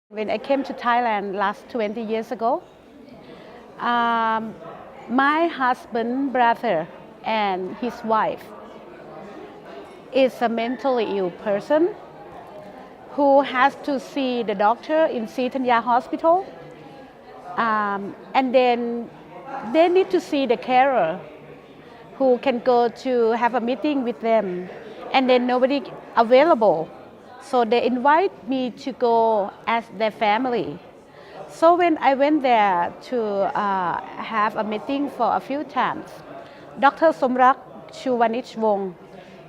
When I came to Thailand last 20 years ago, um, my husband, brother, and his wife is a mentally ill person who has to see the doctor in Sitanya Hospital, and then they need to see the carer who can go to have a meeting with them, and then nobody available. So they invite me to go as their family. So when I went there to have a meeting for a few times, Dr. Somrak Chuwanich Wong,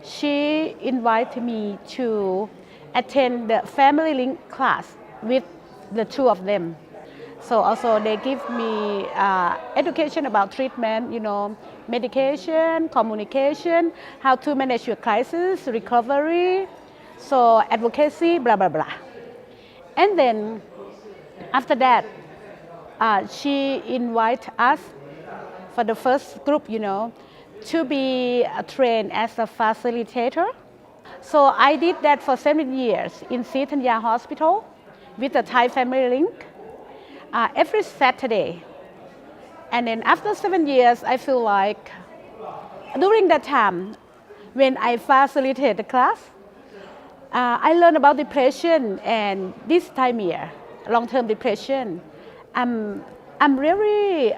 she invited me to attend the family link class with the two of them. So also they give me education about treatment, medication, communication, how to manage your crisis, recovery, so advocacy, blah, blah, blah. And then after that, she invited us for the first group, to be trained as a facilitator. So I did that for 7 years in Sitanya Hospital with the Thai Family Link every Saturday. And then after 7 years, I feel like during that time, when I facilitate the class, I learned about depression and this time here, long-term depression. I'm really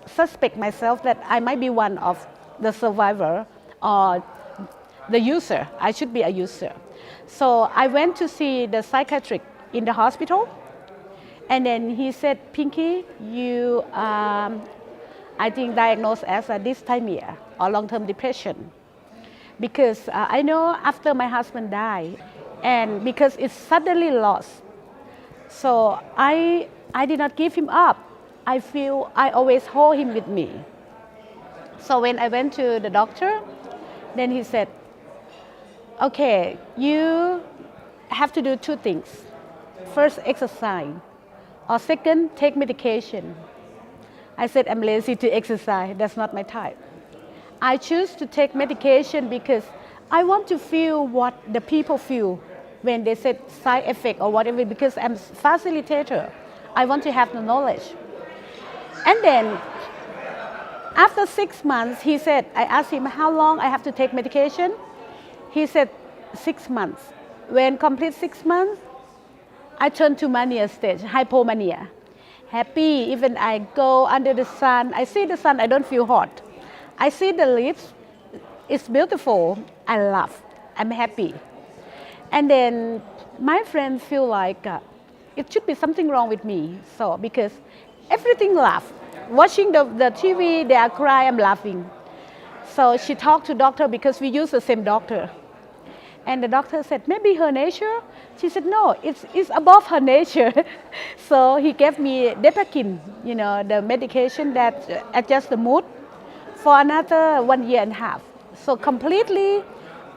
suspect myself that I might be one of the survivor or the user. I should be a user. So I went to see the psychiatrist in the hospital, and then he said, "Pinky, you, I think diagnosed as a dysthymia or long-term depression." Because I know after my husband died, and because it's suddenly lost, so I did not give him up. I feel I always hold him with me. So when I went to the doctor, then he said, "Okay, you have to do two things. First, exercise, or second, take medication." I said, "I'm lazy to exercise. That's not my type." I choose to take medication because I want to feel what the people feel when they said side effect or whatever, because I'm a facilitator. I want to have the knowledge. And then after 6 months, he said, I asked him how long I have to take medication. He said 6 months. When complete 6 months, I turned to mania stage, hypomania. Happy, even I go under the sun, I see the sun, I don't feel hot. I see the leaves, it's beautiful, I laugh, I'm happy. And then my friends feel like it should be something wrong with me. So because everything laugh. Watching the TV, they are crying, I'm laughing. So she talked to doctor because we use the same doctor. And the doctor said, maybe her nature? She said, no, it's above her nature. So he gave me Depakin, the medication that adjusts the mood, for another 1.5 years. So completely,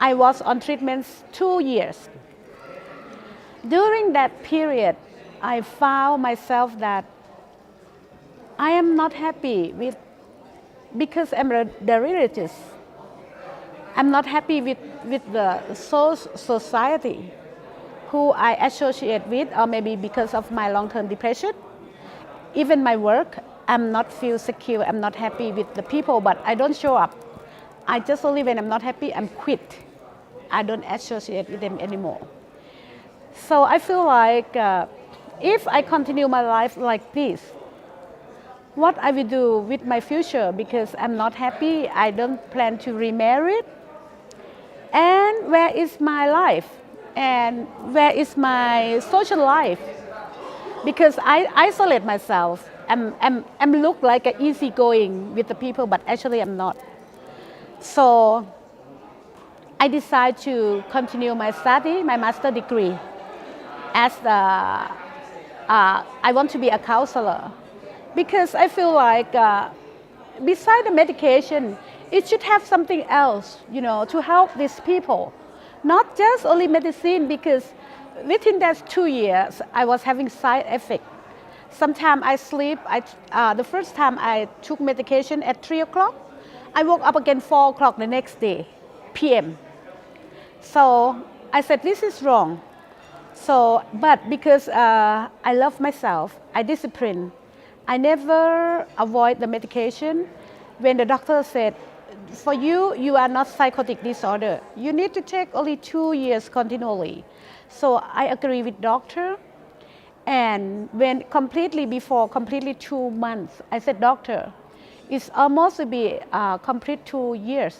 I was on treatments 2 years. During that period, I found myself that I am not happy because I'm the religious. I'm not happy with the society who I associate with, or maybe because of my long-term depression. Even my work, I'm not feel secure, I'm not happy with the people, but I don't show up. I just only when I'm not happy, I'm quit. I don't associate with them anymore. So I feel like if I continue my life like this, what I will do with my future, because I'm not happy, I don't plan to remarry. And where is my life? And where is my social life? Because I isolate myself. I'm look like an easygoing with the people, but actually I'm not. So I decided to continue my study, my master degree, as I want to be a counselor, because I feel like beside the medication, it should have something else, to help these people, not just only medicine. Because within that 2 years, I was having side effects. Sometimes I sleep. The first time I took medication at 3 o'clock, I woke up again 4 o'clock the next day, p.m. So I said, this is wrong. So, but because I love myself, I discipline. I never avoid the medication. When the doctor said, for you, you are not psychotic disorder. You need to take only 2 years continually. So I agree with doctor. And when completely 2 months, I said, doctor, it's almost to be complete 2 years.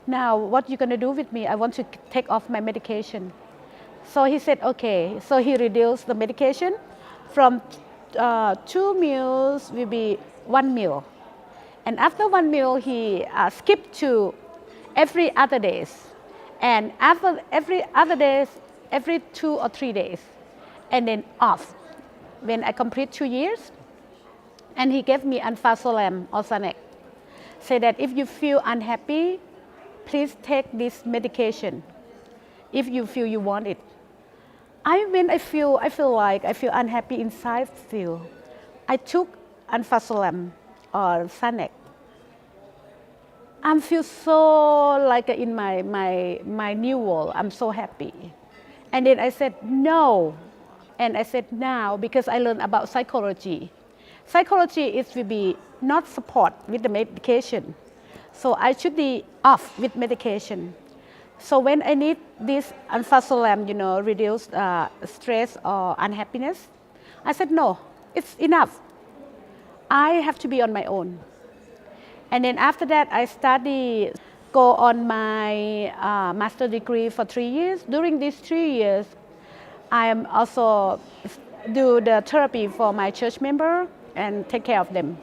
Now, what you gonna do with me? I want to take off my medication. So he said, okay. So he reduced the medication from 2 meals will be 1 meal. And after 1 meal, he skipped to every other days. And after every other days, every 2 or 3 days. And then off. When I complete 2 years, and he gave me Anfasolam or Sanek. Say that if you feel unhappy, please take this medication. If you feel you want it. When I feel like I feel unhappy inside still, I took Anfasolam or Sanek. I feel so like in my new world. I'm so happy. And then I said no. And I said now because I learned about psychology. Psychology is will be not support with the medication. So I should be off with medication. So when I need this Anfasolam, reduce stress or unhappiness, I said no, it's enough. I have to be on my own. And then after that, I go on my master degree for 3 years. During these 3 years, I am also do the therapy for my church member and take care of them.